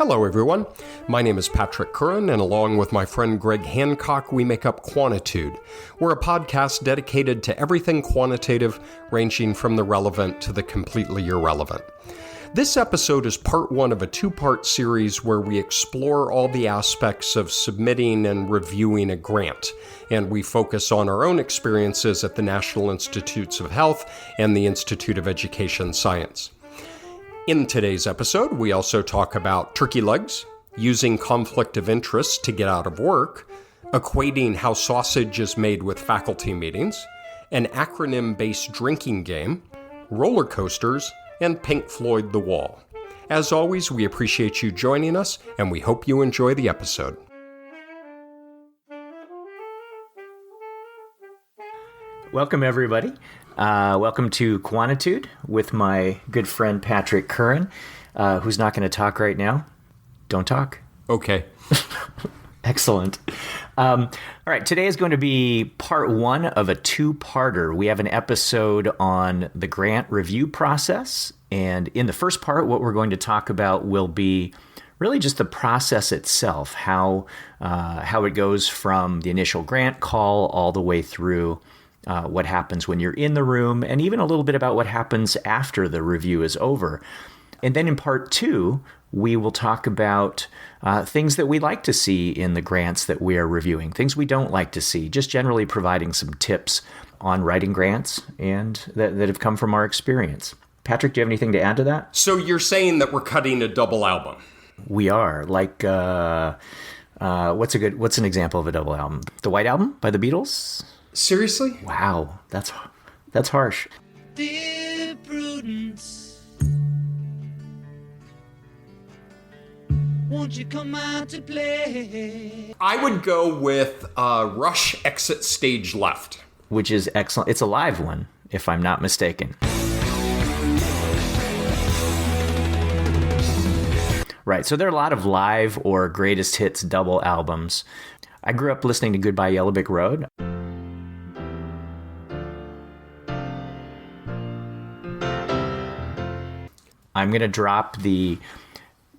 Hello, everyone. My name is Patrick Curran, and along with my friend Greg Hancock, we make up Quantitude. We're a podcast dedicated to everything quantitative, ranging from the relevant to the completely irrelevant. This episode is part one of a two-part series where we explore all the aspects of submitting and reviewing a grant, and we focus on our own experiences at the National Institutes of Health and the Institute of Education Science. In today's episode, we also talk about turkey legs, using conflict of interest to get out of work, equating how sausage is made with faculty meetings, an acronym-based drinking game, roller coasters, and Pink Floyd The Wall. As always, we appreciate you joining us, and we hope you enjoy the episode. Welcome, everybody. Welcome to Quantitude with my good friend Patrick Curran, who's not going to talk right now. Don't talk. Okay. Excellent. All right, today is going to be part one of a two-parter. We have an episode on the grant review process, and in the first part, what we're going to talk about will be really just the process itself, how it goes from the initial grant call all the way through what happens when you're in the room, and even a little bit about what happens after the review is over. And then in part two, we will talk about things that we like to see in the grants that we are reviewing, things we don't like to see, just generally providing some tips on writing grants and that have come from our experience. Patrick, do you have anything to add to that? So you're saying that we're cutting a double album? We are. Like, what's an example of a double album? The White Album by the Beatles? Seriously? Wow, that's harsh. Dear Prudence, won't you come out to play? I would go with Rush Exit Stage Left. Which is excellent. It's a live one, if I'm not mistaken. Right, so there are a lot of live or greatest hits double albums. I grew up listening to Goodbye Yellow Brick Road. I'm going to drop the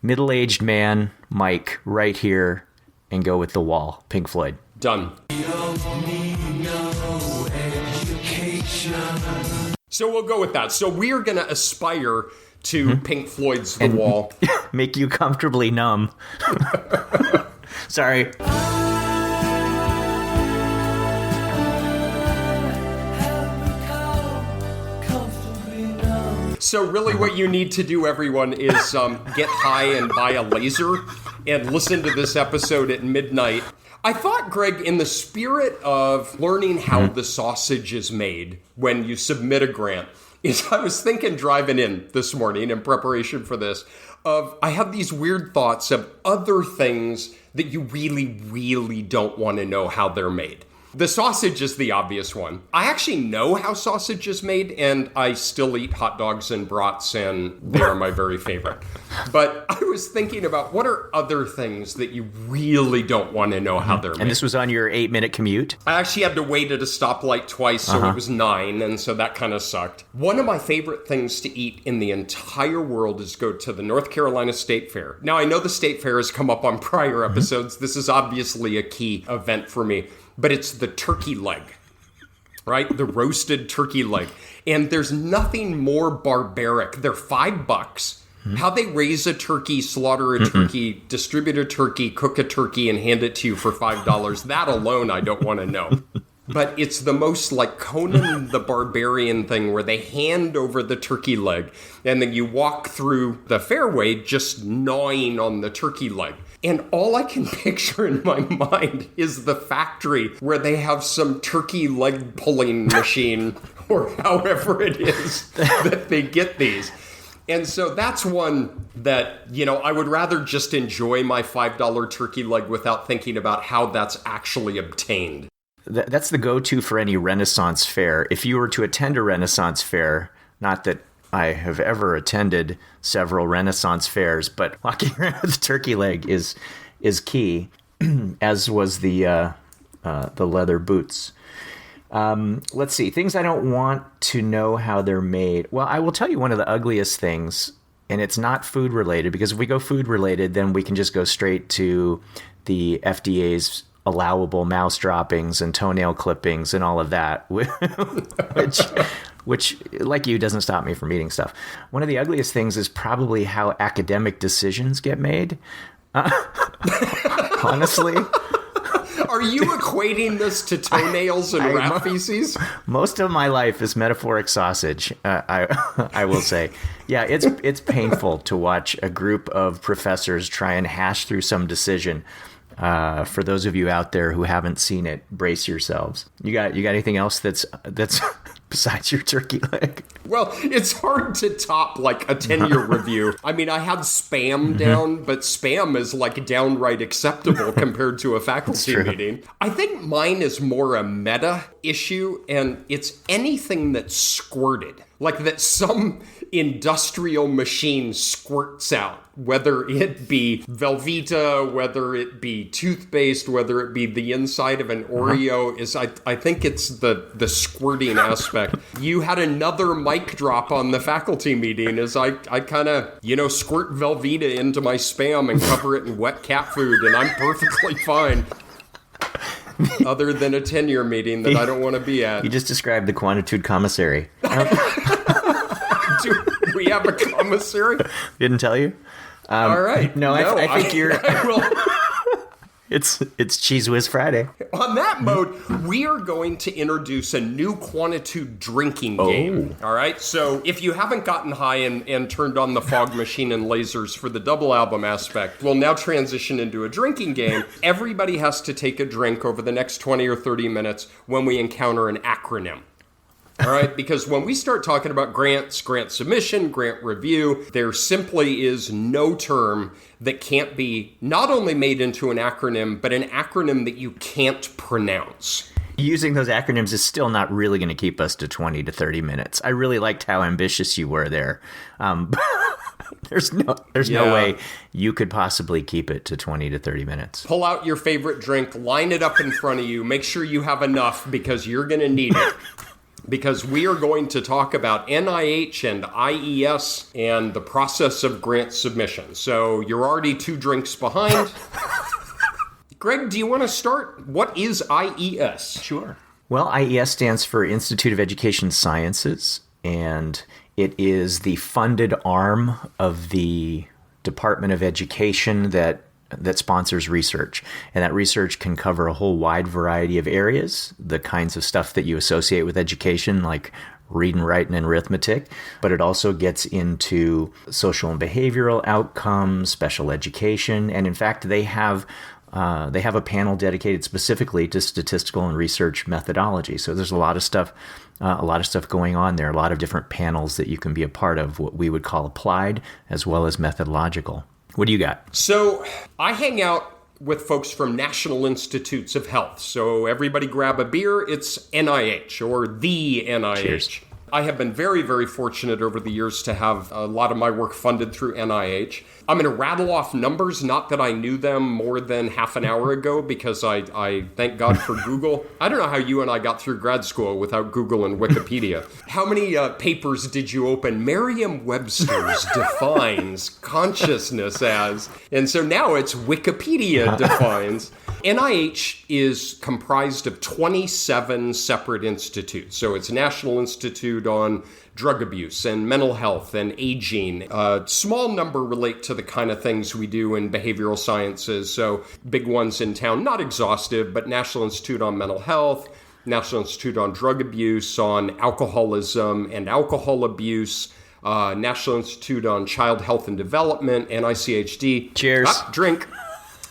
middle-aged man mic right here and go with The Wall, Pink Floyd. Done. So we'll go with that. So we are going to aspire to Pink Floyd's The Wall. Make you comfortably numb. Sorry. So really what you need to do, everyone, is get high and buy a laser and listen to this episode at midnight. I thought, Greg, in the spirit of learning how the sausage is made when you submit a grant, I was thinking driving in this morning in preparation for this, I have these weird thoughts of other things that you really, really don't want to know how they're made. The sausage is the obvious one. I actually know how sausage is made, and I still eat hot dogs and brats, and they are my very favorite. But I was thinking about what are other things that you really don't want to know how they're made. And this was on your 8-minute commute? I actually had to wait at a stoplight twice, so it was 9, and so that kind of sucked. One of my favorite things to eat in the entire world is go to the North Carolina State Fair. Now, I know the State Fair has come up on prior episodes. This is obviously a key event for me. But it's the turkey leg, right? The roasted turkey leg. And there's nothing more barbaric. They're $5. How they raise a turkey, slaughter a turkey, distribute a turkey, cook a turkey, and hand it to you for $5. That alone, I don't want to know. But it's the most like Conan the Barbarian thing where they hand over the turkey leg and then you walk through the fairway just gnawing on the turkey leg. And all I can picture in my mind is the factory where they have some turkey leg pulling machine or however it is that they get these. And so that's one that, I would rather just enjoy my $5 turkey leg without thinking about how that's actually obtained. That's the go-to for any Renaissance fair. If you were to attend a Renaissance fair, not that I have ever attended several Renaissance fairs, but walking around with a turkey leg is key, as was the leather boots. Let's see, things I don't want to know how they're made. Well, I will tell you one of the ugliest things, and it's not food related, because if we go food related, then we can just go straight to the FDA's allowable mouse droppings and toenail clippings and all of that, which, like you, doesn't stop me from eating stuff. One of the ugliest things is probably how academic decisions get made. Honestly. Are you equating this to toenails and rat feces? Most of my life is metaphoric sausage, I will say. Yeah, it's painful to watch a group of professors try and hash through some decision. For those of you out there who haven't seen it, brace yourselves. You got anything else that's besides your turkey leg? Well, it's hard to top like a 10-year review. I mean, I had spam down, but spam is like downright acceptable compared to a faculty meeting. I think mine is more a meta issue, and it's anything that's squirted. Like that some industrial machine squirts out, whether it be Velveeta, whether it be toothpaste, whether it be the inside of an Oreo. I think it's the squirting aspect. You had another mic drop on the faculty meeting as I kind of, squirt Velveeta into my spam and cover it in wet cat food, and I'm perfectly fine. Other than a 10-year meeting that I don't want to be at. You just described the Quantitude Commissary. Do we have a commissary? Didn't tell you? All right. No, I think you're... I will... It's Cheese Whiz Friday. On that mode, we are going to introduce a new Quantitude drinking game. All right? So if you haven't gotten high and turned on the fog machine and lasers for the double album aspect, we'll now transition into a drinking game. Everybody has to take a drink over the next 20 or 30 minutes when we encounter an acronym. All right, because when we start talking about grants, grant submission, grant review, there simply is no term that can't be not only made into an acronym, but an acronym that you can't pronounce. Using those acronyms is still not really going to keep us to 20 to 30 minutes. I really liked how ambitious you were there. There's no way you could possibly keep it to 20 to 30 minutes. Pull out your favorite drink, line it up in front of you, make sure you have enough because you're going to need it. Because we are going to talk about NIH and IES and the process of grant submission. So you're already 2 drinks behind. Greg, do you want to start? What is IES? Sure. Well, IES stands for Institute of Education Sciences, and it is the funded arm of the Department of Education that sponsors research. And that research can cover a whole wide variety of areas, the kinds of stuff that you associate with education, like reading, writing, and arithmetic. But it also gets into social and behavioral outcomes, special education. And in fact, they have a panel dedicated specifically to statistical and research methodology. So there's a lot of stuff going on there, a lot of different panels that you can be a part of, what we would call applied as well as methodological. What do you got? So I hang out with folks from National Institutes of Health. So everybody grab a beer. It's NIH or the NIH. Cheers. I have been very, very fortunate over the years to have a lot of my work funded through NIH. I'm going to rattle off numbers, not that I knew them more than half an hour ago, because I thank God for Google. I don't know how you and I got through grad school without Google and Wikipedia. How many papers did you open? Merriam-Webster's defines consciousness as, and so now it's Wikipedia defines. NIH is comprised of 27 separate institutes. So it's National Institute on Drug Abuse and Mental Health and Aging. A small number relate to the kind of things we do in behavioral sciences. So big ones in town, not exhaustive, but National Institute on Mental Health, National Institute on Drug Abuse, on alcoholism and alcohol abuse, National Institute on Child Health and Development, NICHD. Cheers. Drink.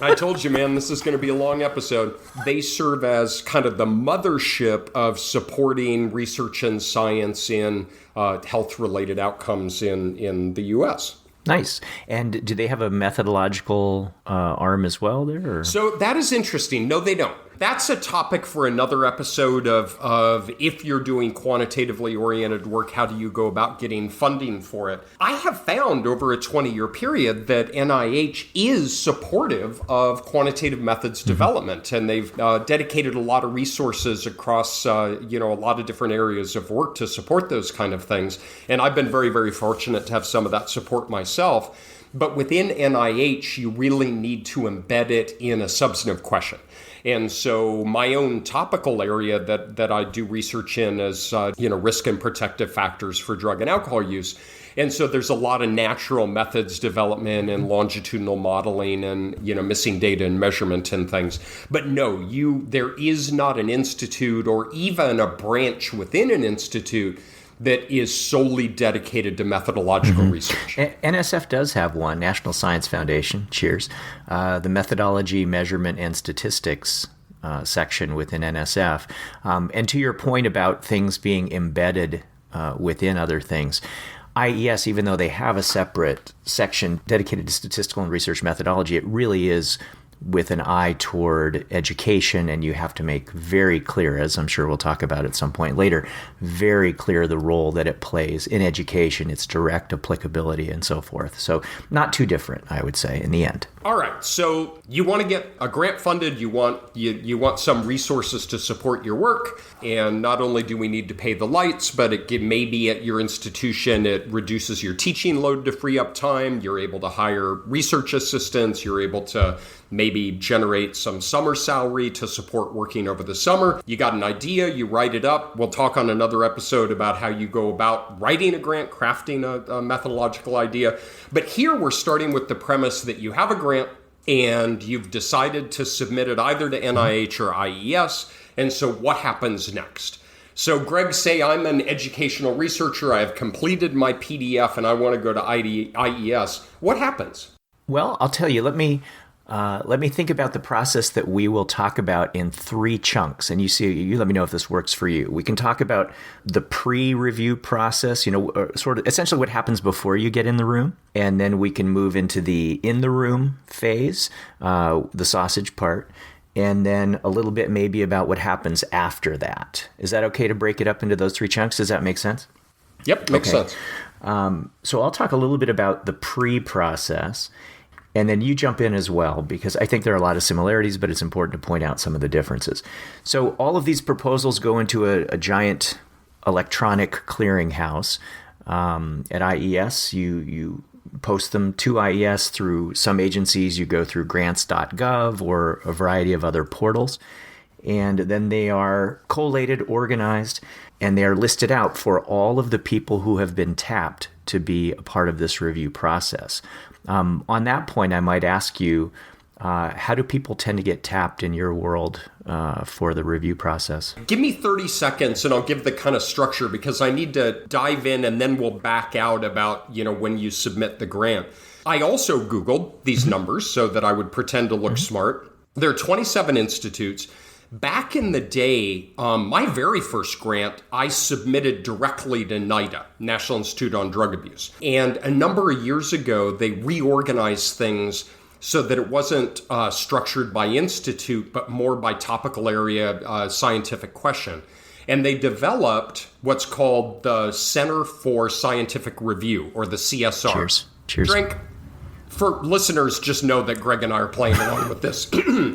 I told you, man, this is going to be a long episode. They serve as kind of the mothership of supporting research and science in health-related outcomes in the U.S. Nice. And do they have a methodological arm as well there? Or? So that is interesting. No, they don't. That's a topic for another episode of if you're doing quantitatively oriented work, how do you go about getting funding for it? I have found over a 20-year period that NIH is supportive of quantitative methods development, and they've dedicated a lot of resources across a lot of different areas of work to support those kind of things. And I've been very, very fortunate to have some of that support myself. But within NIH, you really need to embed it in a substantive question. And so my own topical area that I do research in is, risk and protective factors for drug and alcohol use. And so there's a lot of natural methods development and longitudinal modeling and, missing data and measurement and things. But no, there is not an institute or even a branch within an institute that is solely dedicated to methodological research. NSF does have one, National Science Foundation, cheers, the Methodology, Measurement, and Statistics section within NSF. And to your point about things being embedded within other things, IES, even though they have a separate section dedicated to statistical and research methodology, it really is with an eye toward education, and you have to make very clear, as I'm sure we'll talk about at some point later, very clear the role that it plays in education, its direct applicability, and so forth. So not too different, I would say, in the end. All right. So you want to get a grant funded, you want some resources to support your work, and not only do we need to pay the lights, but maybe at your institution it reduces your teaching load to free up time. You're able to hire research assistants. You're able to maybe generate some summer salary to support working over the summer. You got an idea, you write it up. We'll talk on another episode about how you go about writing a grant, crafting a methodological idea. But here we're starting with the premise that you have a grant and you've decided to submit it either to NIH or IES. And so what happens next? So Greg, say I'm an educational researcher, I have completed my PDF and I want to go to IES. What happens? Well, I'll tell you, let me think about the process that we will talk about in 3 chunks. And you let me know if this works for you. We can talk about the pre-review process, sort of essentially what happens before you get in the room. And then we can move into the in-the-room phase, the sausage part. And then a little bit maybe about what happens after that. Is that okay to break it up into those 3 chunks? Does that make sense? Yep, makes sense. So I'll talk a little bit about the pre-process. And then you jump in as well, because I think there are a lot of similarities, but it's important to point out some of the differences. So all of these proposals go into a giant electronic clearinghouse. At IES, you post them to IES through some agencies. You go through grants.gov or a variety of other portals. And then they are collated, organized, and they are listed out for all of the people who have been tapped to be a part of this review process. On that point, I might ask you, how do people tend to get tapped in your world for the review process? Give me 30 seconds and I'll give the kind of structure, because I need to dive in and then we'll back out about, when you submit the grant. I also Googled these numbers so that I would pretend to look smart. There are 27 institutes. Back in the day, my very first grant, I submitted directly to NIDA, National Institute on Drug Abuse. And a number of years ago, they reorganized things so that it wasn't structured by institute, but more by topical area scientific question. And they developed what's called the Center for Scientific Review, or the CSR. Cheers. Cheers. Drink. For listeners, just know that Greg and I are playing along with this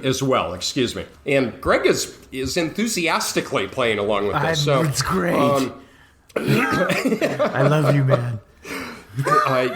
as well. Excuse me. And Greg is enthusiastically playing along with this. It's great. I love you, man.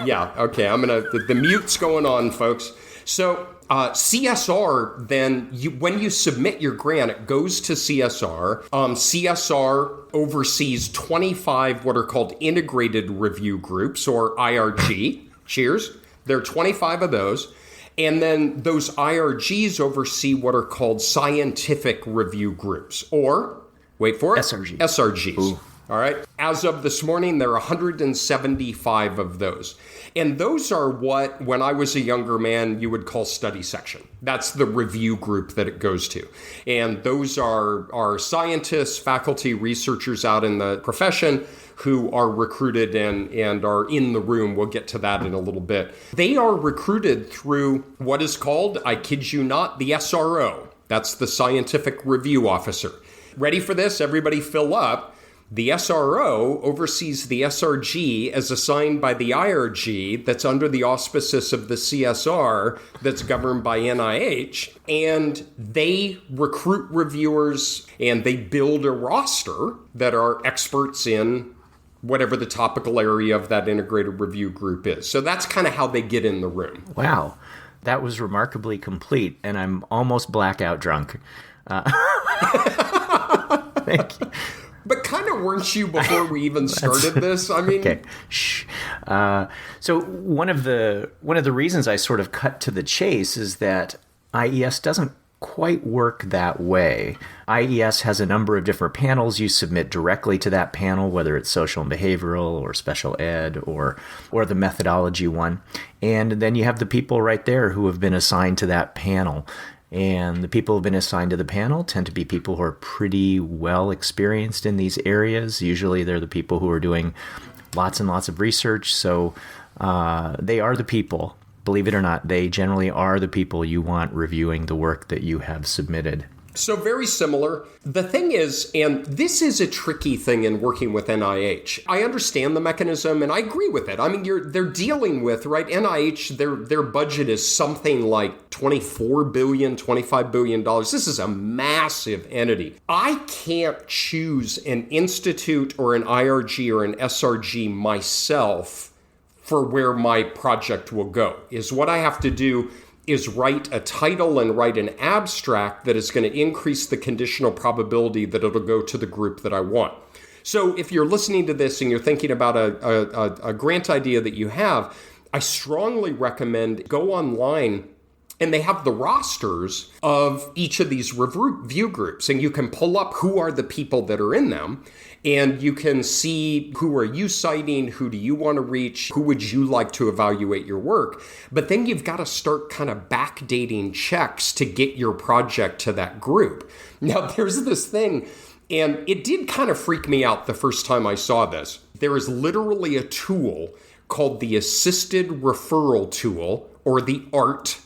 Yeah. Okay. The mute's going on, folks. So CSR, then, when you submit your grant, it goes to CSR. CSR oversees 25 what are called integrated review groups, or IRG. Cheers. There are 25 of those. And then those IRGs oversee what are called scientific review groups, or, wait for it, SRGs. Ooh. All right. As of this morning, there are 175 of those. And those are what, when I was a younger man, you would call study section. That's the review group that it goes to. And those are scientists, faculty, researchers out in the profession who are recruited and are in the room. We'll get to that in a little bit. They are recruited through what is called, I kid you not, the SRO. That's the scientific review officer. Ready for this? Everybody fill up. The SRO oversees the SRG as assigned by the IRG that's under the auspices of the CSR that's governed by NIH. And they recruit reviewers and they build a roster that are experts in whatever the topical area of that integrated review group is. So that's kind of how they get in the room. Wow. That was remarkably complete, and I'm almost blackout drunk. Thank you. But kind of weren't you before we even started this? I mean, okay. Shh. So one of the reasons I sort of cut to the chase is that IES doesn't quite work that way. IES has a number of different panels. You submit directly to that panel, whether it's social and behavioral or special ed or the methodology one. And then you have the people right there who have been assigned to that panel. And the people who have been assigned to the panel tend to be people who are pretty well experienced in these areas. Usually they're the people who are doing lots and lots of research. So they are the people. Believe it or not, they generally are the people you want reviewing the work that you have submitted. So very similar. The thing is, and this is a tricky thing in working with NIH. I understand the mechanism and I agree with it. I mean, they're dealing with, right, NIH, their budget is something like $24 billion, $25 billion. This is a massive entity. I can't choose an institute or an IRG or an SRG myself for where my project will go. Is what I have to do is write a title and write an abstract that is going to increase the conditional probability that it'll go to the group that I want. So if you're listening to this and you're thinking about a grant idea that you have, I strongly recommend go online, and they have the rosters of each of these review groups, and you can pull up who are the people that are in them, and you can see who are you citing, who do you want to reach, who would you like to evaluate your work. But then you've got to start kind of backdating checks to get your project to that group. Now, there's this thing, and it did kind of freak me out the first time I saw this. There is literally a tool called the Assisted Referral Tool, or the ART.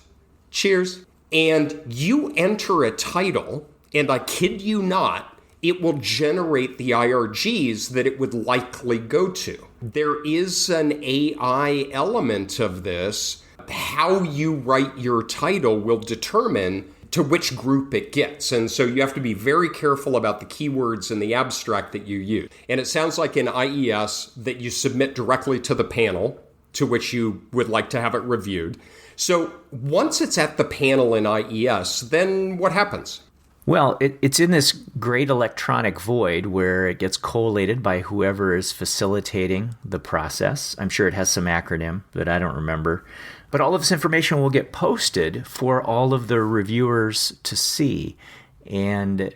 Cheers. And you enter a title, and I kid you not, it will generate the IRGs that it would likely go to. There is an AI element of this. How you write your title will determine to which group it gets. And so you have to be very careful about the keywords in the abstract that you use. And it sounds like in IES that you submit directly to the panel to which you would like to have it reviewed. So once it's at the panel in IES, then what happens? Well, it's in this great electronic void where it gets collated by whoever is facilitating the process. I'm sure it has some acronym that I don't remember. But all of this information will get posted for all of the reviewers to see. And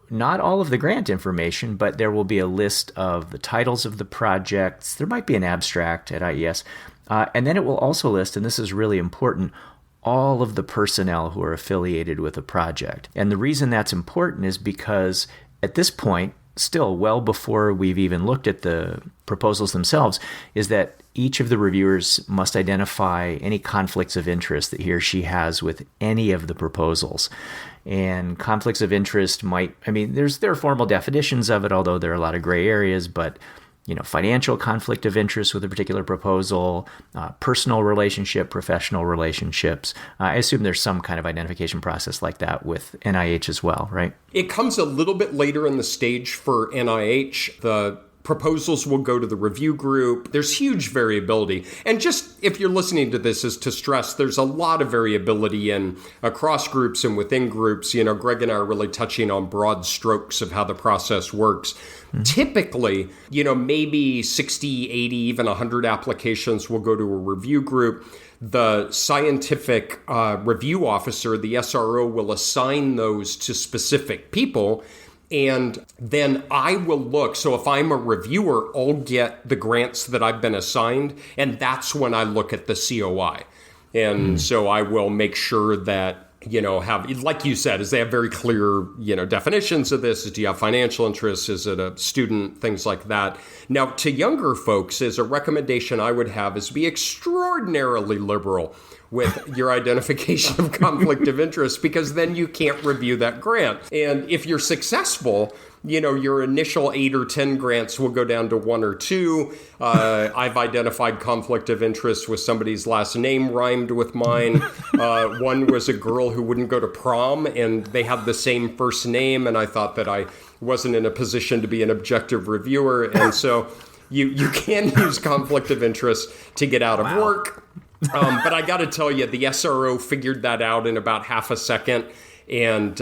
not all of the grant information, but there will be a list of the titles of the projects. There might be an abstract at IES. And then it will also list, and this is really important, all of the personnel who are affiliated with a project. And the reason that's important is because at this point, still well before we've even looked at the proposals themselves, is that each of the reviewers must identify any conflicts of interest that he or she has with any of the proposals. And conflicts of interest might, there are formal definitions of it, although there are a lot of gray areas, but financial conflict of interest with a particular proposal, personal relationship, professional relationships. I assume there's some kind of identification process like that with NIH as well, right? It comes a little bit later in the stage for NIH. The proposals will go to the review group. There's huge variability. And just if you're listening to this, is to stress, there's a lot of variability across groups and within groups. Greg and I are really touching on broad strokes of how the process works. Mm-hmm. Typically, maybe 60, 80, even 100 applications will go to a review group. The scientific review officer, the SRO, will assign those to specific people. And then I will look. So if I'm a reviewer, I'll get the grants that I've been assigned. And that's when I look at the COI. And so I will make sure that, have, like you said, is they have very clear, definitions of this. Do you have financial interests? Is it a student? Things like that. Now, to younger folks, as a recommendation I would have is be extraordinarily liberal with your identification of conflict of interest, because then you can't review that grant. And if you're successful, your initial 8 or 10 grants will go down to 1 or 2. I've identified conflict of interest with somebody's last name rhymed with mine. One was a girl who wouldn't go to prom, and they had the same first name, and I thought that I wasn't in a position to be an objective reviewer. And so you can use conflict of interest to get out of work. But I got to tell you, the SRO figured that out in about half a second, and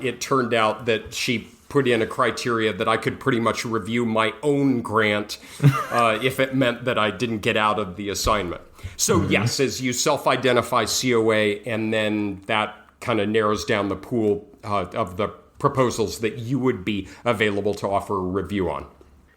it turned out that she put in a criteria that I could pretty much review my own grant if it meant that I didn't get out of the assignment. So yes, as you self-identify COA, and then that kind of narrows down the pool of the proposals that you would be available to offer a review on.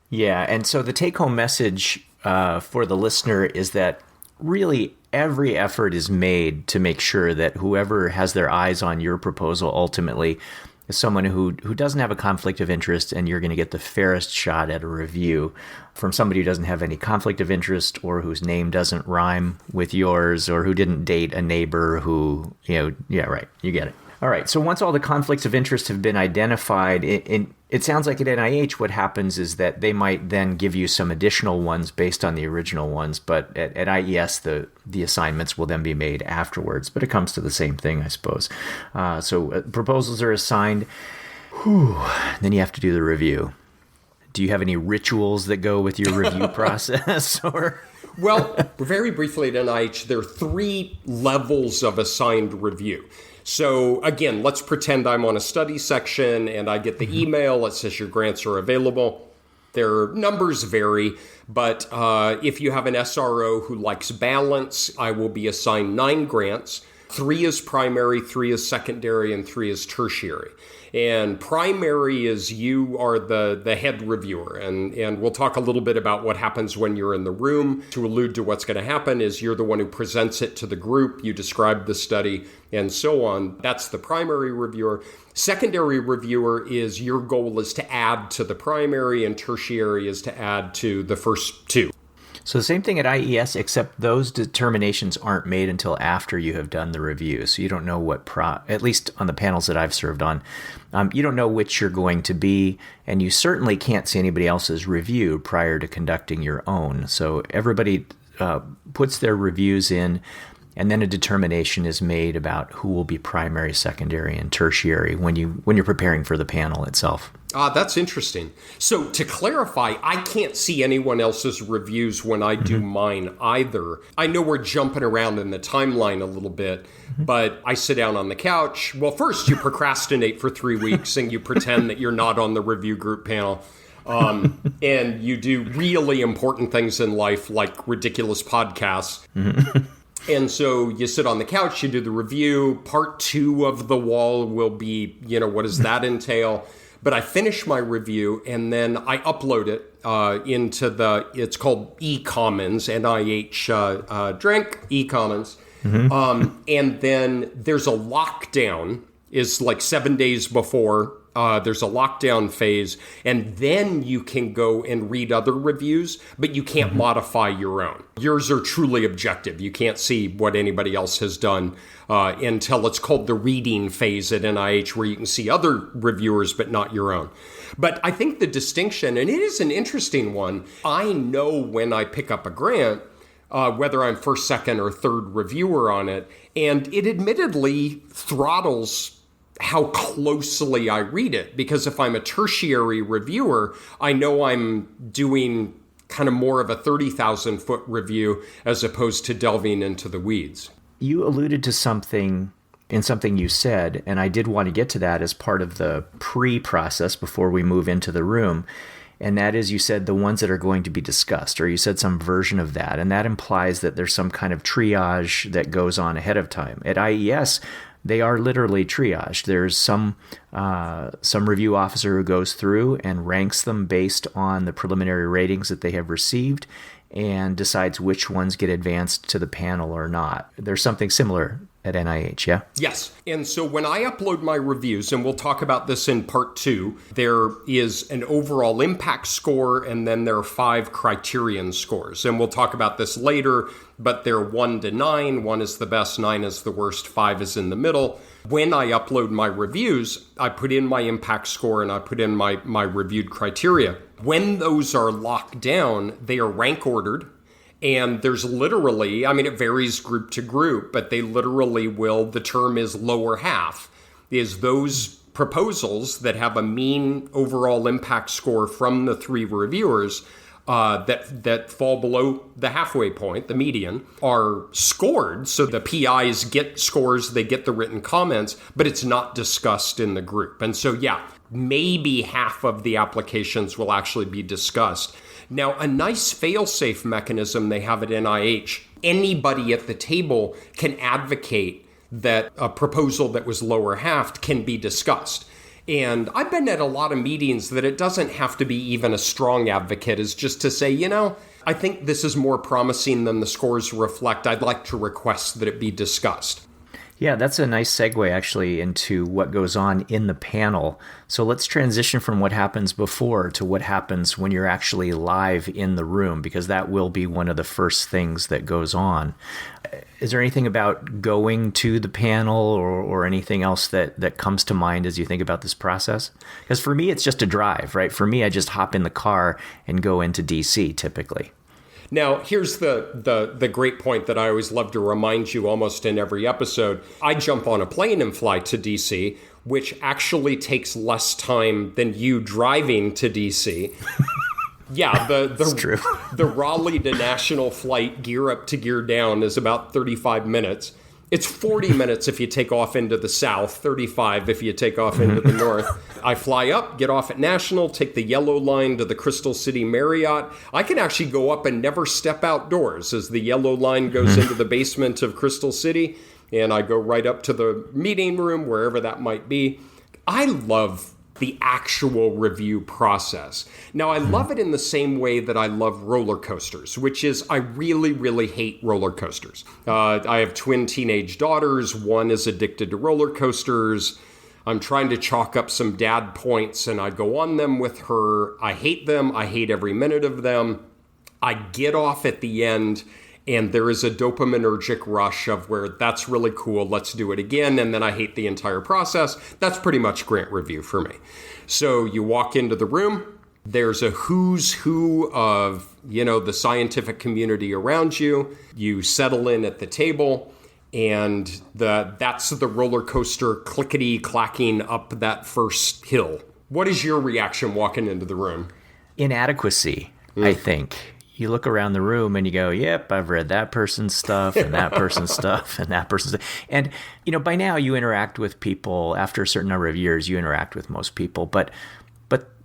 Yeah, and so the take-home message for the listener is that really every effort is made to make sure that whoever has their eyes on your proposal ultimately is someone who doesn't have a conflict of interest, and you're going to get the fairest shot at a review from somebody who doesn't have any conflict of interest, or whose name doesn't rhyme with yours, or who didn't date a neighbor who, yeah, right, you get it. All right, so once all the conflicts of interest have been identified, it sounds like at NIH what happens is that they might then give you some additional ones based on the original ones, but at IES the assignments will then be made afterwards, but it comes to the same thing, I suppose. So proposals are assigned, then you have to do the review. Do you have any rituals that go with your review process? Or... Well, very briefly at NIH, there are 3 levels of assigned review. So again, let's pretend I'm on a study section and I get the email that says your grants are available. Their numbers vary, but if you have an SRO who likes balance, I will be assigned 9 grants. 3 is primary, 3 is secondary, and 3 is tertiary. And primary is you are the head reviewer. And we'll talk a little bit about what happens when you're in the room. To allude to what's going to happen is you're the one who presents it to the group. You describe the study and so on. That's the primary reviewer. Secondary reviewer is your goal is to add to the primary, and tertiary is to add to the first 2. So the same thing at IES, except those determinations aren't made until after you have done the review. So you don't know what, at least on the panels that I've served on, you don't know which you're going to be, and you certainly can't see anybody else's review prior to conducting your own. So everybody puts their reviews in, and then a determination is made about who will be primary, secondary, and tertiary when you're preparing for the panel itself. That's interesting. So to clarify, I can't see anyone else's reviews when I do mine either. I know we're jumping around in the timeline a little bit, but I sit down on the couch. Well, first you procrastinate for 3 weeks and you pretend that you're not on the review group panel. And you do really important things in life, like ridiculous podcasts. And so you sit on the couch, you do the review. Part 2 of the wall will be, what does that entail? But I finish my review, and then I upload it into it's called eCommons, NIH drink, eCommons. And then there's a lockdown, is like 7 days before. There's a lockdown phase, and then you can go and read other reviews, but you can't modify your own. Yours are truly objective. You can't see what anybody else has done until it's called the reading phase at NIH, where you can see other reviewers, but not your own. But I think the distinction, and it is an interesting one, I know when I pick up a grant, whether I'm first, second, or third reviewer on it, and it admittedly throttles how closely I read it. Because if I'm a tertiary reviewer, I know I'm doing kind of more of a 30,000-foot review as opposed to delving into the weeds. You alluded to something you said, and I did want to get to that as part of the pre-process before we move into the room. And that is, you said the ones that are going to be discussed, or you said some version of that. And that implies that there's some kind of triage that goes on ahead of time. At IES, they are literally triaged. There's some review officer who goes through and ranks them based on the preliminary ratings that they have received and decides which ones get advanced to the panel or not. There's something similar at NIH, yeah? Yes. And so when I upload my reviews, and we'll talk about this in part 2, there is an overall impact score, and then there are 5 criterion scores. And we'll talk about this later, but they're 1 to 9. 1 is the best, 9 is the worst, 5 is in the middle. When I upload my reviews, I put in my impact score and I put in my reviewed criteria. When those are locked down, they are rank ordered. And there's literally, I mean, it varies group to group, but they literally will, the term is lower half, is those proposals that have a mean overall impact score from the 3 reviewers that fall below the halfway point, the median, are scored. So the PIs get scores, they get the written comments, but it's not discussed in the group. And so, yeah, maybe half of the applications will actually be discussed. Now, a nice fail-safe mechanism they have at NIH, anybody at the table can advocate that a proposal that was lower halved can be discussed. And I've been at a lot of meetings that it doesn't have to be even a strong advocate, is just to say, I think this is more promising than the scores reflect. I'd like to request that it be discussed. Yeah, that's a nice segue actually into what goes on in the panel. So let's transition from what happens before to what happens when you're actually live in the room, because that will be one of the first things that goes on. Is there anything about going to the panel or anything else that comes to mind as you think about this process? Because for me, it's just a drive, right? For me, I just hop in the car and go into DC typically. Now, here's the great point that I always love to remind you almost in every episode. I jump on a plane and fly to DC, which actually takes less time than you driving to DC. Yeah, the Raleigh to National flight, gear up to gear down, is about 35 minutes. It's 40 minutes if you take off into the south, 35 if you take off into the north. I fly up, get off at National, take the yellow line to the Crystal City Marriott. I can actually go up and never step outdoors as the yellow line goes into the basement of Crystal City, and I go right up to the meeting room, wherever that might be. I love the actual review process. Now, I love it in the same way that I love roller coasters, which is I really, really hate roller coasters. I have twin teenage daughters. One is addicted to roller coasters. I'm trying to chalk up some dad points, and I go on them with her. I hate them. I hate every minute of them. I get off at the end, and there is a dopaminergic rush of where that's really cool, let's do it again, and then I hate the entire process. That's pretty much grant review for me. So you walk into the room, there's a who's who of, the scientific community around you. You settle in at the table, and that's the roller coaster clickety-clacking up that first hill. What is your reaction walking into the room? Inadequacy, I think. You look around the room and you go, yep, I've read that person's stuff and that person's stuff and that person's stuff. And, by now you interact with people. After a certain number of years, you interact with most people. But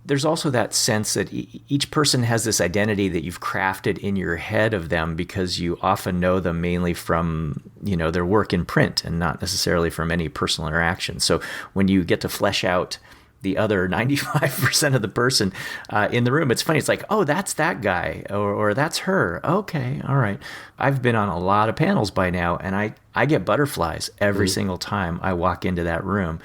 there's also that sense that each person has this identity that you've crafted in your head of them because you often know them mainly from, their work in print and not necessarily from any personal interaction. So when you get to flesh out the other 95% of the person in the room, it's funny. It's like, oh, that's that guy or that's her. Okay, all right. I've been on a lot of panels by now, and I get butterflies every single time I walk into that room.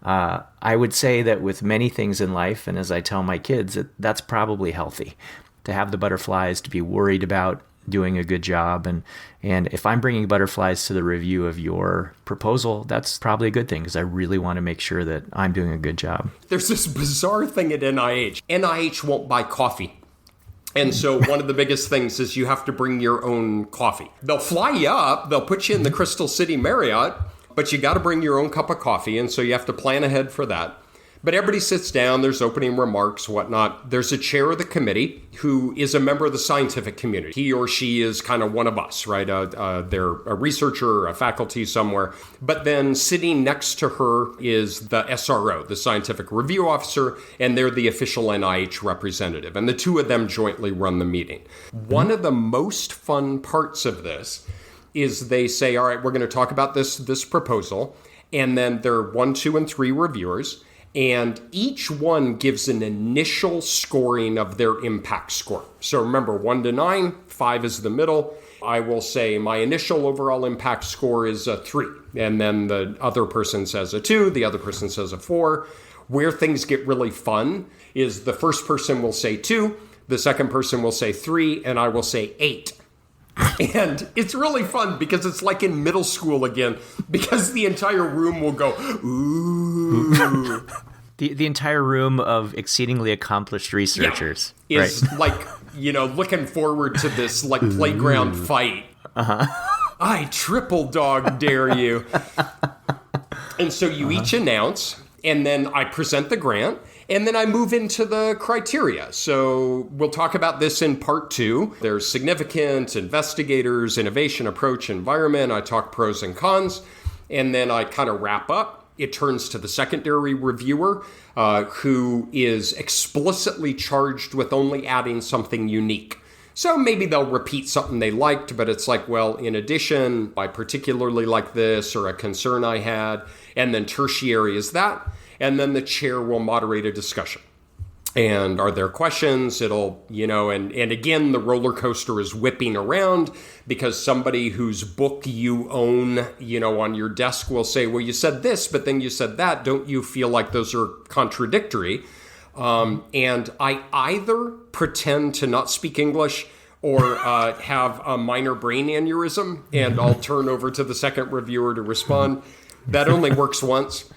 I would say that with many things in life, and as I tell my kids, that's probably healthy to have the butterflies, to be worried about doing a good job. And if I'm bringing butterflies to the review of your proposal, that's probably a good thing because I really want to make sure that I'm doing a good job. There's this bizarre thing at NIH. NIH won't buy coffee. And so one of the biggest things is you have to bring your own coffee. They'll fly you up, they'll put you in the Crystal City Marriott, but you got to bring your own cup of coffee. And so you have to plan ahead for that. But everybody sits down, there's opening remarks, whatnot. There's a chair of the committee who is a member of the scientific community. He or she is kind of one of us, right? They're a researcher or a faculty somewhere. But then sitting next to her is the SRO, the scientific review officer, and they're the official NIH representative. And the two of them jointly run the meeting. One of the most fun parts of this is they say, all right, we're going to talk about this proposal. And then there are 1, 2, and 3 reviewers. And each one gives an initial scoring of their impact score. So remember, 1 to 9, 5 is the middle. I will say my initial overall impact score is a 3. And then the other person says a 2, the other person says a 4. Where things get really fun is the first person will say 2, the second person will say 3, and I will say 8. And it's really fun because it's like in middle school again, because the entire room will go, ooh. The entire room of exceedingly accomplished researchers. Yeah, is right? Like, looking forward to this like playground fight. I triple dog dare you. And so you each announce, and then I present the grant. And then I move into the criteria. So we'll talk about this in part 2. There's significant, investigators, innovation, approach, environment. I talk pros and cons. And then I kind of wrap up. It turns to the secondary reviewer, who is explicitly charged with only adding something unique. So maybe they'll repeat something they liked, but it's like, well, in addition, I particularly like this, or a concern I had. And then tertiary is that. And then the chair will moderate a discussion. And are there questions? It'll, and again, the roller coaster is whipping around because somebody whose book you own, on your desk will say, well, you said this, but then you said that. Don't you feel like those are contradictory? And I either pretend to not speak English or have a minor brain aneurysm, and I'll turn over to the second reviewer to respond. That only works once.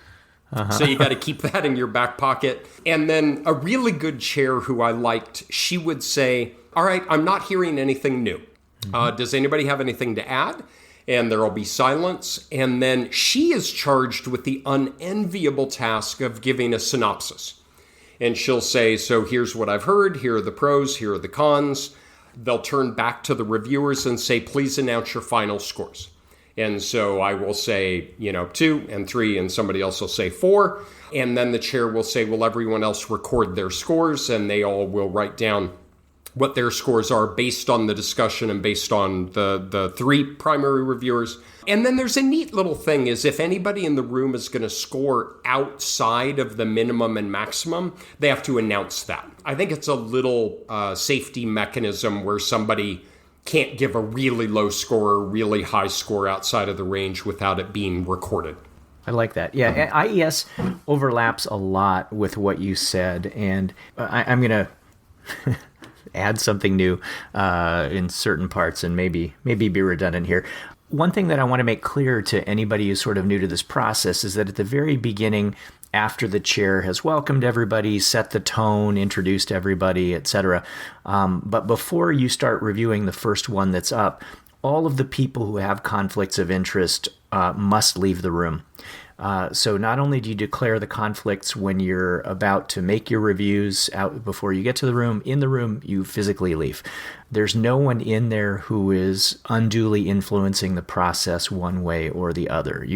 So you got to keep that in your back pocket. And then a really good chair who I liked, she would say, all right, I'm not hearing anything new. Does anybody have anything to add? And there will be silence. And then she is charged with the unenviable task of giving a synopsis. And she'll say, so here's what I've heard. Here are the pros. Here are the cons. They'll turn back to the reviewers and say, please announce your final scores. And so I will say, 2 and 3, and somebody else will say 4. And then the chair will say, will everyone else record their scores? And they all will write down what their scores are based on the discussion and based on the 3 primary reviewers. And then there's a neat little thing is if anybody in the room is going to score outside of the minimum and maximum, they have to announce that. I think it's a little safety mechanism where somebody can't give a really low score or really high score outside of the range without it being recorded. I like that. Yeah, IES overlaps a lot with what you said, and I'm going to add something new in certain parts and maybe be redundant here. One thing that I want to make clear to anybody who's sort of new to this process is that at the very beginning, after the chair has welcomed everybody, set the tone, introduced everybody, etc. But before you start reviewing the first one that's up, all of the people who have conflicts of interest must leave the room. So not only do you declare the conflicts when you're about to make your reviews out before you get to the room, in the room you physically leave. There's no one in there who is unduly influencing the process one way or the other.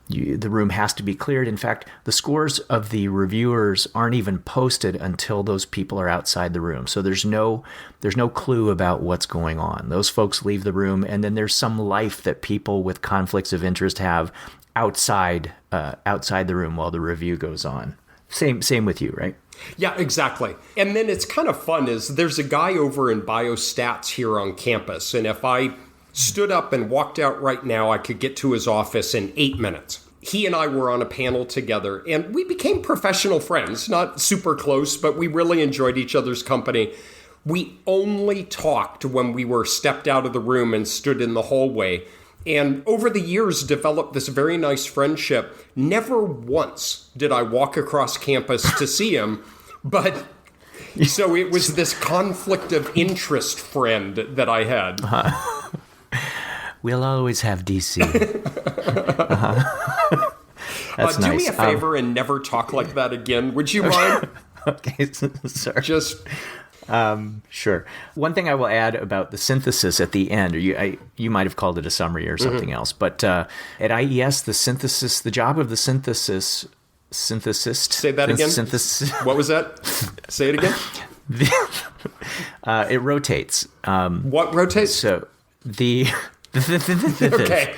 The room has to be cleared. In fact, the scores of the reviewers aren't even posted until those people are outside the room. So there's no clue about what's going on. Those folks leave the room, and then there's some life that people with conflicts of interest have outside the room while the review goes on. Same with you, right? Yeah, exactly. And then it's kind of fun is there's a guy over in biostats here on campus, and if I stood up and walked out right now, I could get to his office in 8 minutes. He and I were on a panel together, and we became professional friends, not super close, but we really enjoyed each other's company. We only talked when we were stepped out of the room and stood in the hallway, and over the years developed this very nice friendship. Never once did I walk across campus to see him, but so it was this conflict of interest friend that I had. We'll always have DC. That's do nice. me a favor and never talk like that again. Would you mind? Okay, sorry. Just sure. One thing I will add about the synthesis at the end, or you might have called it a summary or something else, but at IES, the job of the synthesist. Say that again. What was that? Say it again. It rotates. What rotates? So the okay.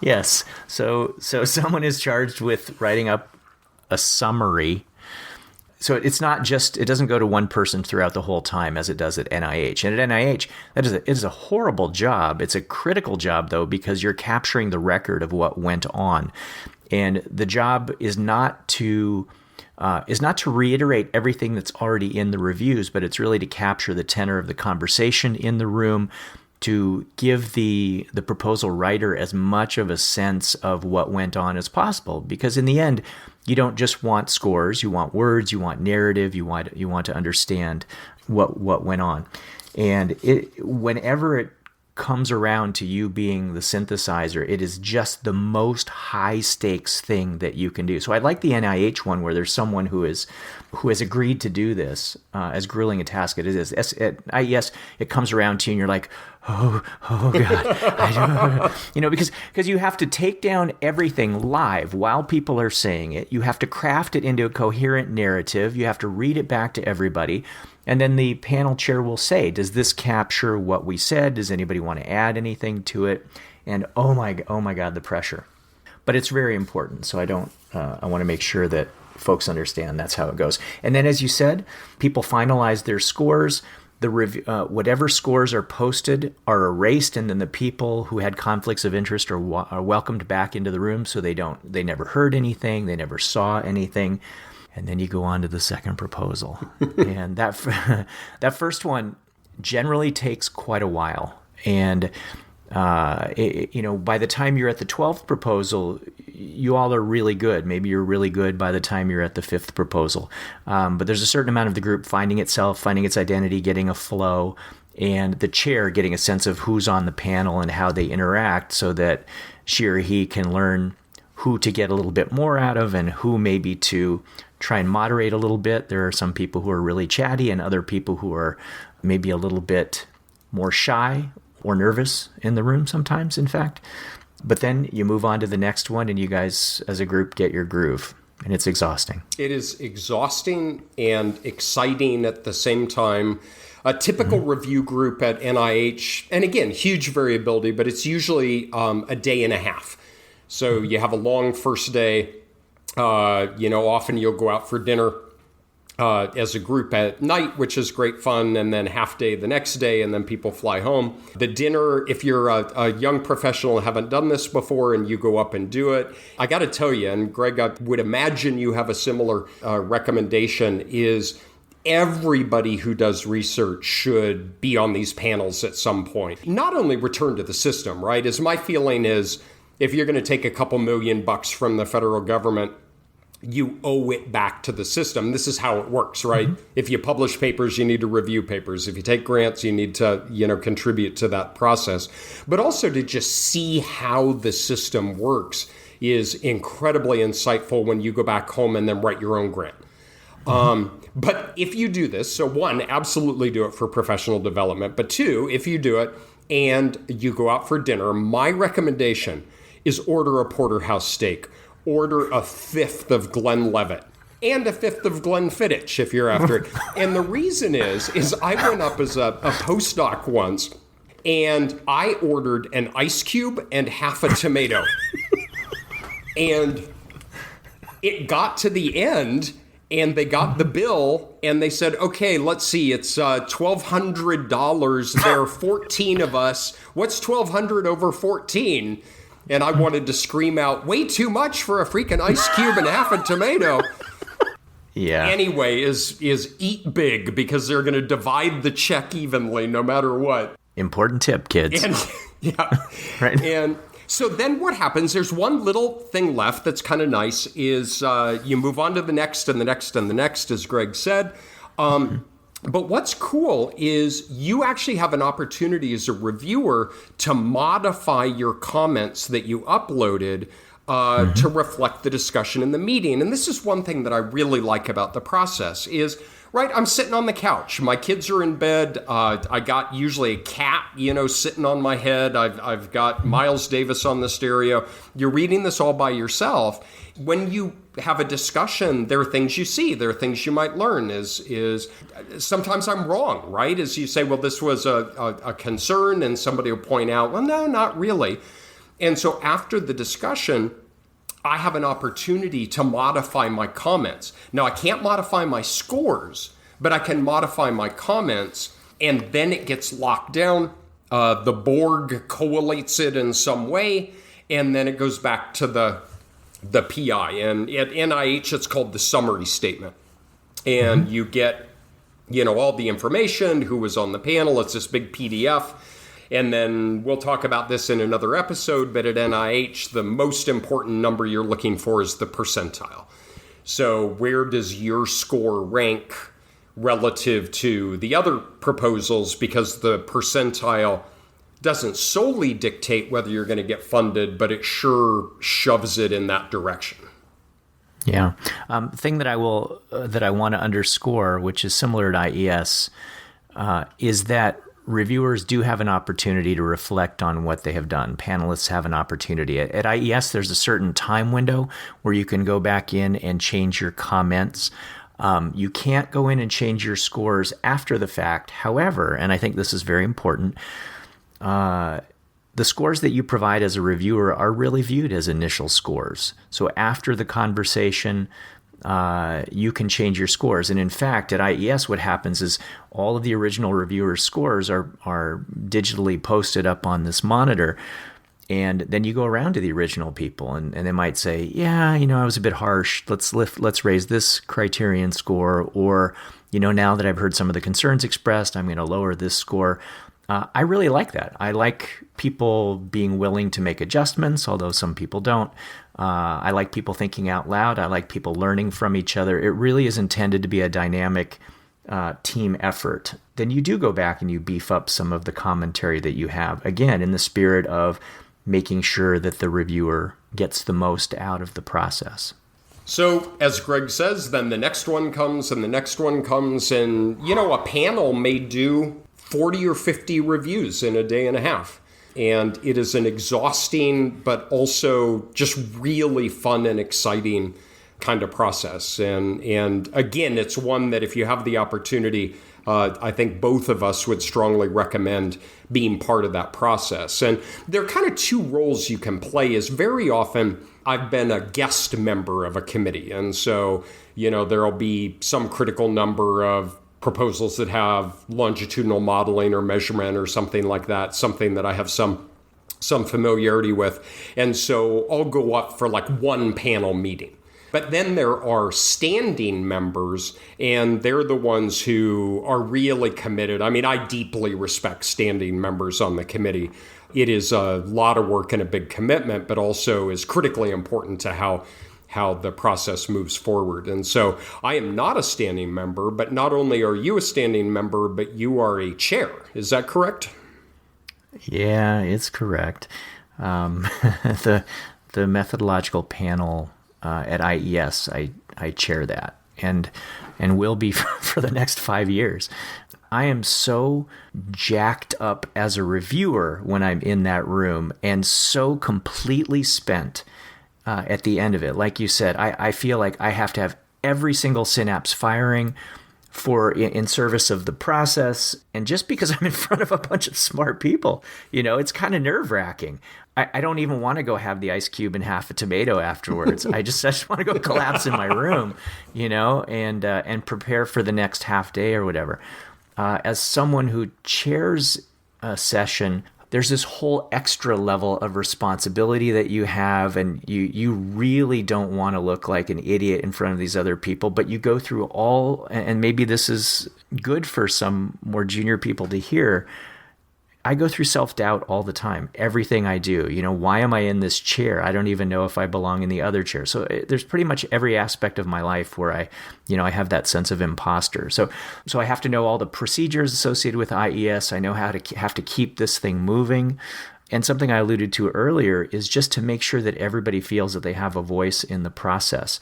Yes. So someone is charged with writing up a summary. So it's not just, it doesn't go to one person throughout the whole time as it does at NIH. And at NIH, it is a horrible job. It's a critical job, though, because you're capturing the record of what went on. And the job is not to reiterate everything that's already in the reviews, but it's really to capture the tenor of the conversation in the room, to give the proposal writer as much of a sense of what went on as possible. Because in the end, you don't just want scores, you want words, you want narrative, you want to understand what went on. And whenever it comes around to you being the synthesizer, it is just the most high stakes thing that you can do. So I like the NIH one where there's someone who has agreed to do this, as grueling a task it is. At IES, it comes around to you and you're like, oh God, because you have to take down everything live while people are saying it. You have to craft it into a coherent narrative. You have to read it back to everybody. And then the panel chair will say, does this capture what we said? Does anybody want to add anything to it? And oh my God, the pressure. But it's very important. So I want to make sure that folks understand that's how it goes. And then, as you said, people finalize their scores. Whatever scores are posted are erased, and then the people who had conflicts of interest are welcomed back into the room, so they never heard anything, they never saw anything. And then you go on to the second proposal. And that first one generally takes quite a while. And, by the time you're at the 12th proposal, you all are really good. Maybe you're really good by the time you're at the 5th proposal. But there's a certain amount of the group finding itself, finding its identity, getting a flow, and the chair getting a sense of who's on the panel and how they interact so that she or he can learn who to get a little bit more out of and who maybe to try and moderate a little bit. There are some people who are really chatty and other people who are maybe a little bit more shy or nervous in the room sometimes, in fact. But then you move on to the next one and you guys as a group get your groove. And it's exhausting. It is exhausting and exciting at the same time. A typical review group at NIH, and again, huge variability, but it's usually a day and a half. So you have a long first day. Often you'll go out for dinner as a group at night, which is great fun, and then half day the next day, and then people fly home. The dinner, if you're a young professional and haven't done this before and you go up and do it, I got to tell you, and Greg, I would imagine you have a similar recommendation, is everybody who does research should be on these panels at some point. Not only return to the system, right? As my feeling is, if you're going to take a couple $1,000,000 from the federal government, you owe it back to the system. This is how it works, right? Mm-hmm. If you publish papers, you need to review papers. If you take grants, you need to, contribute to that process. But also to just see how the system works is incredibly insightful when you go back home and then write your own grant. Mm-hmm. But if you do this, so one, absolutely do it for professional development. But two, if you do it and you go out for dinner, my recommendation is order a porterhouse steak. Order a 5th of Glenlivet and a 5th of Glenfiddich if you're after it. And the reason is I went up as a postdoc once and I ordered an ice cube and half a tomato. And it got to the end and they got the bill and they said, okay, let's see, it's $1,200. There are 14 of us. What's 1,200 over 14? And I wanted to scream out, way too much for a freaking ice cube and half a tomato. Yeah. Anyway, is eat big because they're going to divide the check evenly no matter what. Important tip, kids. And, yeah. Right. And so then what happens, there's one little thing left that's kind of nice, is you move on to the next and the next and the next, as Greg said. But what's cool is you actually have an opportunity as a reviewer to modify your comments that you uploaded to reflect the discussion in the meeting. And this is one thing that I really like about the process is, right, I'm sitting on the couch. My kids are in bed. I got usually a cat, sitting on my head. I've got Miles Davis on the stereo. You're reading this all by yourself. When you have a discussion, there are things you see. There are things you might learn. Is sometimes I'm wrong, right? As you say, well, this was a concern, and somebody will point out, well, no, not really. And so after the discussion, I have an opportunity to modify my comments. Now, I can't modify my scores, but I can modify my comments, and then it gets locked down. The Borg collates it in some way, and then it goes back to the PI. And at NIH, it's called the summary statement. And you get, all the information, who was on the panel. It's this big PDF. And then we'll talk about this in another episode, but at NIH, the most important number you're looking for is the percentile. So where does your score rank relative to the other proposals? Because the percentile doesn't solely dictate whether you're going to get funded, but it sure shoves it in that direction. Yeah. Thing that I want to underscore, which is similar to IES, is that reviewers do have an opportunity to reflect on what they have done. Panelists have an opportunity. At IES, there's a certain time window where you can go back in and change your comments. You can't go in and change your scores after the fact. However, and I think this is very important, the scores that you provide as a reviewer are really viewed as initial scores. So after the conversation, you can change your scores. And in fact, at IES, what happens is all of the original reviewers' scores are digitally posted up on this monitor. And then you go around to the original people and they might say, yeah, I was a bit harsh. Let's raise this criterion score. Or, now that I've heard some of the concerns expressed, I'm going to lower this score. I really like that. I like people being willing to make adjustments, although some people don't. I like people thinking out loud. I like people learning from each other. It really is intended to be a dynamic team effort. Then you do go back and you beef up some of the commentary that you have, again, in the spirit of making sure that the reviewer gets the most out of the process. So, as Greg says, then the next one comes and the next one comes, and, a panel may do 40 or 50 reviews in a day and a half. And it is an exhausting, but also just really fun and exciting kind of process. And again, it's one that if you have the opportunity, I think both of us would strongly recommend being part of that process. And there are kind of two roles you can play. Is very often I've been a guest member of a committee. And so, there'll be some critical number of proposals that have longitudinal modeling or measurement or something like that, something that I have some familiarity with. And so I'll go up for like one panel meeting. But then there are standing members, and they're the ones who are really committed. I mean, I deeply respect standing members on the committee. It is a lot of work and a big commitment, but also is critically important to how the process moves forward. And so I am not a standing member, but not only are you a standing member, but you are a chair. Is that correct? Yeah, it's correct. The methodological panel at IES, I chair that and will be for the next 5 years. I am so jacked up as a reviewer when I'm in that room and so completely spent at the end of it. Like you said, I feel like I have to have every single synapse firing in service of the process. And just because I'm in front of a bunch of smart people, it's kind of nerve-wracking. I don't even want to go have the ice cube and half a tomato afterwards. I just want to go collapse in my room, and prepare for the next half day or whatever. As someone who chairs a session, there's this whole extra level of responsibility that you have, and you really don't want to look like an idiot in front of these other people, but you go through all, and maybe this is good for some more junior people to hear, I go through self-doubt all the time. Everything I do, why am I in this chair? I don't even know if I belong in the other chair. So there's pretty much every aspect of my life where I have that sense of imposter. So I have to know all the procedures associated with IES. I know how to have to keep this thing moving. And something I alluded to earlier is just to make sure that everybody feels that they have a voice in the process.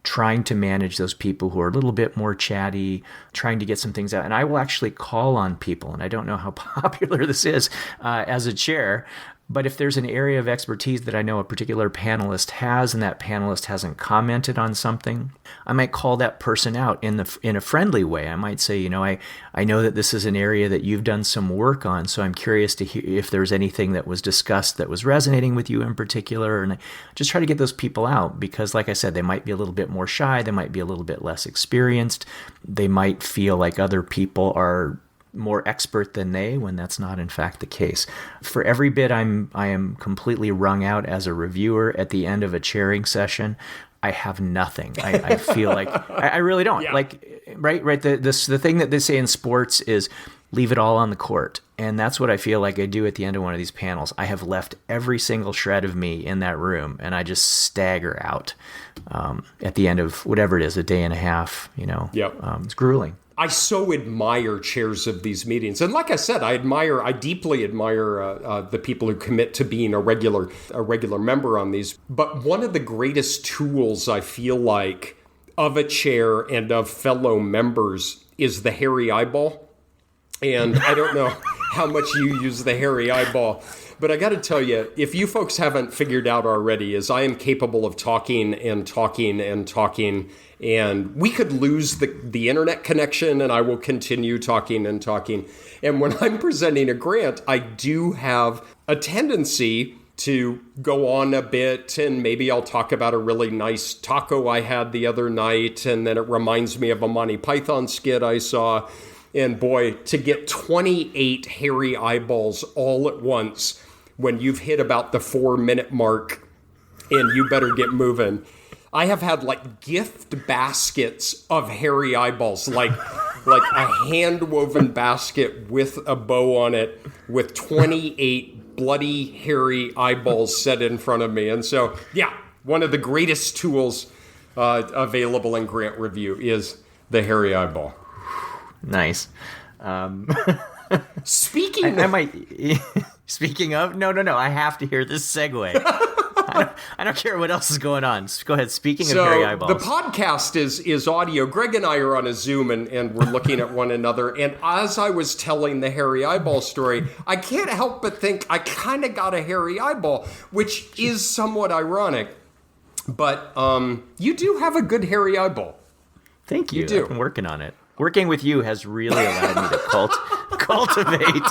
Trying to manage those people who are a little bit more chatty, trying to get some things out. And I will actually call on people, and I don't know how popular this is as a chair, But if there's an area of expertise that I know a particular panelist has and that panelist hasn't commented on something, I might call that person out in a friendly way. I might say, I know that this is an area that you've done some work on, so I'm curious to hear if there's anything that was discussed that was resonating with you in particular. And I just try to get those people out because, like I said, they might be a little bit more shy. They might be a little bit less experienced. They might feel like other people are more expert than they, when that's not in fact the case. For every bit I am completely wrung out as a reviewer at the end of a chairing session, I have nothing. I feel like I really don't. Yeah. Like right. The thing that they say in sports is leave it all on the court. And that's what I feel like I do at the end of one of these panels. I have left every single shred of me in that room, and I just stagger out at the end of whatever it is, a day and a half. Yep. It's grueling. I so admire chairs of these meetings. And like I said, I deeply admire the people who commit to being a regular member on these. But one of the greatest tools I feel like of a chair and of fellow members is the hairy eyeball. And I don't know how much you use the hairy eyeball, but I got to tell you, if you folks haven't figured out already, is I am capable of talking and talking and talking, and we could lose the internet connection, and I will continue talking and talking. And when I'm presenting a grant, I do have a tendency to go on a bit, and maybe I'll talk about a really nice taco I had the other night, and then it reminds me of a Monty Python skit I saw. And boy, to get 28 hairy eyeballs all at once when you've hit about the 4-minute mark and you better get moving. I have had like gift baskets of hairy eyeballs, like a hand-woven basket with a bow on it with 28 bloody hairy eyeballs set in front of me. And so, yeah, one of the greatest tools available in grant review is the hairy eyeball. Nice. Speaking of, no, I have to hear this segue. I don't care what else is going on. Go ahead. Speaking of hairy eyeballs. The podcast is audio. Greg and I are on a Zoom and we're looking at one another. And as I was telling the hairy eyeball story, I can't help but think I kind of got a hairy eyeball, which is somewhat ironic. But you do have a good hairy eyeball. Thank you. You do. I've been working on it. Working with you has really allowed me to cultivate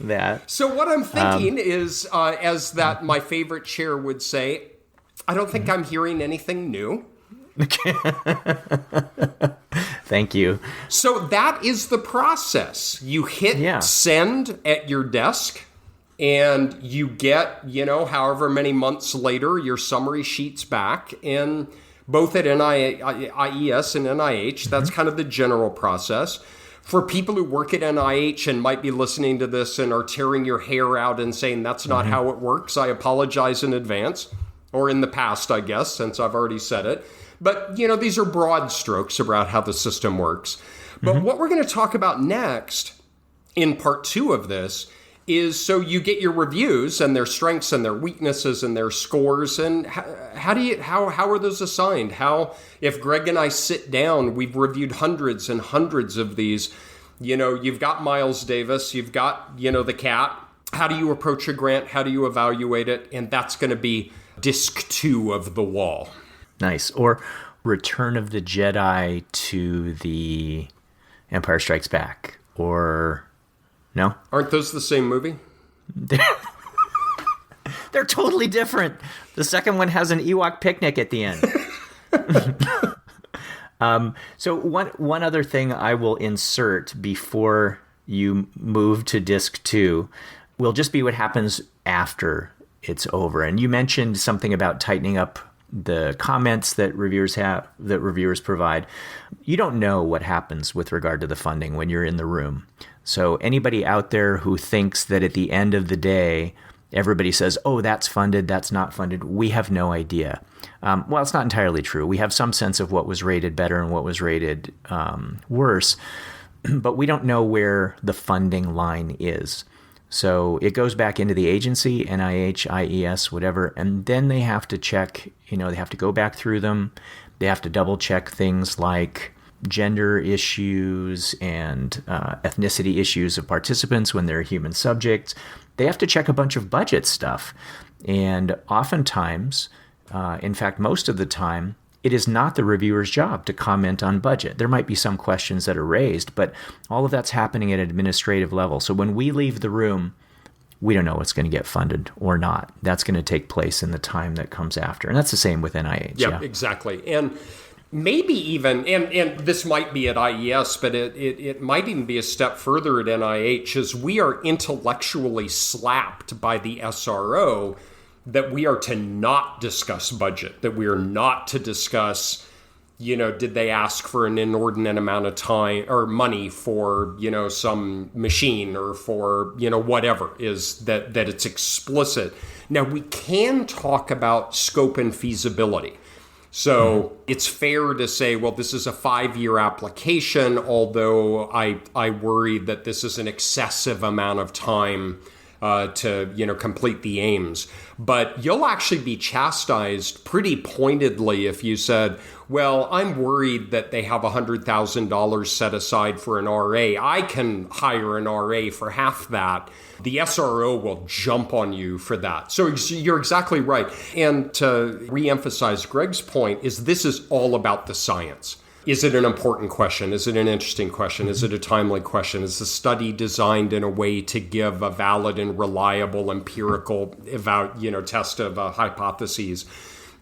that. So what I'm thinking is, as that my favorite chair would say, I don't think I'm hearing anything new. Thank you. So that is the process. You hit send at your desk, and you get, however many months later, your summary sheets back, and both at IES and NIH. That's kind of the general process. For people who work at NIH and might be listening to this and are tearing your hair out and saying that's not how it works, I apologize in advance, or in the past, I guess, since I've already said it. But, these are broad strokes about how the system works. But what we're going to talk about next in part 2 of this is, so you get your reviews and their strengths and their weaknesses and their scores, and how are those assigned? How, if Greg and I sit down, we've reviewed hundreds and hundreds of these, you've got Miles Davis, you've got, the cat. How do you approach a grant? How do you evaluate it? And that's going to be disc 2 of the wall. Nice. Or Return of the Jedi to the Empire Strikes Back, or... No? Aren't those the same movie? They're totally different. The second one has an Ewok picnic at the end. So one other thing I will insert before you move to disc 2 will just be what happens after it's over. And you mentioned something about tightening up the comments that reviewers provide. You don't know what happens with regard to the funding when you're in the room. So anybody out there who thinks that at the end of the day, everybody says, oh, that's funded, that's not funded, we have no idea. Well, it's not entirely true. We have some sense of what was rated better and what was rated worse, but we don't know where the funding line is. So it goes back into the agency, NIH, IES, whatever, and then they have to check, they have to go back through them. They have to double check things like gender issues and ethnicity issues of participants when they're human subjects. They have to check a bunch of budget stuff. And oftentimes, in fact, most of the time, it is not the reviewer's job to comment on budget. There might be some questions that are raised, but all of that's happening at an administrative level. So when we leave the room, we don't know what's going to get funded or not. That's going to take place in the time that comes after. And that's the same with NIH. Yeah, exactly. And maybe even, and this might be at IES, but it might even be a step further at NIH, is we are intellectually slapped by the SRO that we are to not discuss budget, that we are not to discuss, did they ask for an inordinate amount of time or money for, some machine or for, whatever, is that it's explicit. Now, we can talk about scope and feasibility. So it's fair to say, well, this is a 5-year application, although I worry that this is an excessive amount of time to complete the aims. But you'll actually be chastised pretty pointedly if you said, well, I'm worried that they have $100,000 set aside for an RA. I can hire an RA for half that. The SRO will jump on you for that. So you're exactly right. And to reemphasize Greg's point, this is all about the science. Is it an important question? Is it an interesting question? Is it a timely question? Is the study designed in a way to give a valid and reliable empirical test of hypotheses?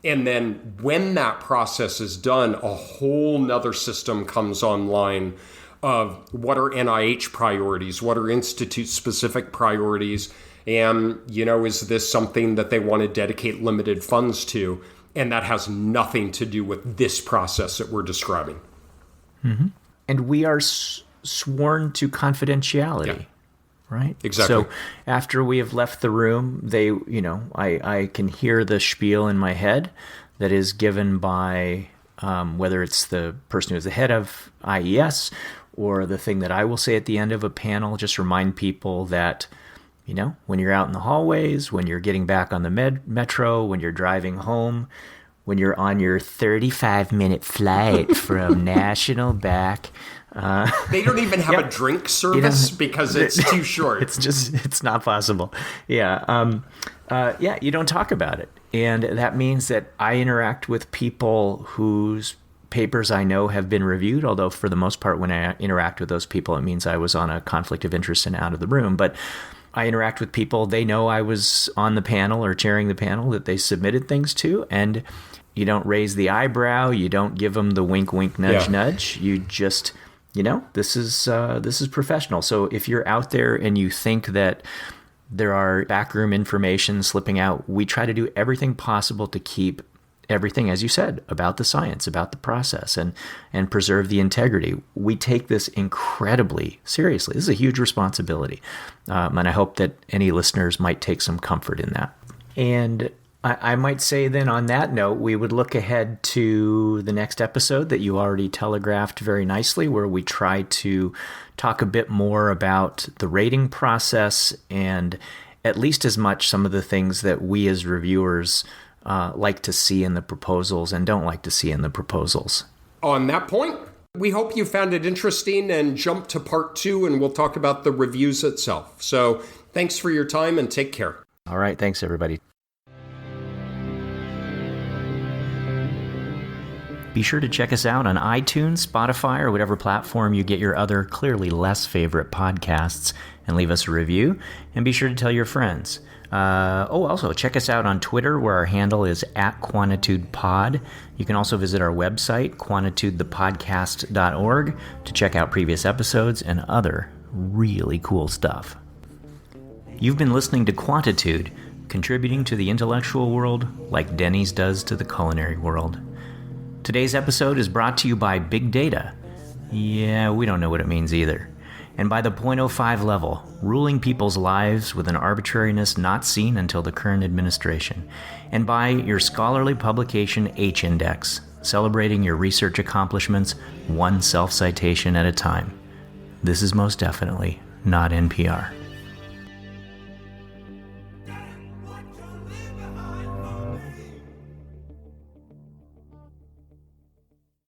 And then when that process is done, a whole nother system comes online of what are NIH priorities, what are institute-specific priorities, and, is this something that they want to dedicate limited funds to? And that has nothing to do with this process that we're describing. Mm-hmm. And we are sworn to confidentiality, right? Exactly. So after we have left the room, I can hear the spiel in my head that is given by whether it's the person who's the head of IES or the thing that I will say at the end of a panel, just remind people that when you're out in the hallways, when you're getting back on the metro, when you're driving home, when you're on your 35-minute flight from National back. They don't even have a drink service because it's too short. It's not possible. Yeah. You don't talk about it. And that means that I interact with people whose papers I know have been reviewed, although for the most part, when I interact with those people, it means I was on a conflict of interest and out of the room. But I interact with people, they know I was on the panel or chairing the panel that they submitted things to, and you don't raise the eyebrow, you don't give them the wink, wink, nudge, nudge. You just, this is professional. So if you're out there and you think that there are backroom information slipping out, we try to do everything possible to keep everything, as you said, about the science, about the process, and preserve the integrity. We take this incredibly seriously. This is a huge responsibility. And I hope that any listeners might take some comfort in that. And I might say then on that note, we would look ahead to the next episode that you already telegraphed very nicely, where we try to talk a bit more about the rating process and at least as much some of the things that we as reviewers like to see in the proposals and don't like to see in the proposals. On that point, we hope you found it interesting and jump to part 2 and we'll talk about the reviews itself. So thanks for your time and take care. All right. Thanks, everybody. Be sure to check us out on iTunes, Spotify, or whatever platform you get your other clearly less favorite podcasts and leave us a review. And be sure to tell your friends. Also check us out on Twitter, where our handle is @QuantitudePod. You can also visit our website, quantitudethepodcast.org, to check out previous episodes and other really cool stuff. You've been listening to Quantitude, contributing to the intellectual world like Denny's does to the culinary world. Today's episode is brought to you by Big Data. Yeah, we don't know what it means either. And by the 0.05 level, ruling people's lives with an arbitrariness not seen until the current administration. And by your scholarly publication H-Index, celebrating your research accomplishments one self-citation at a time. This is most definitely not NPR.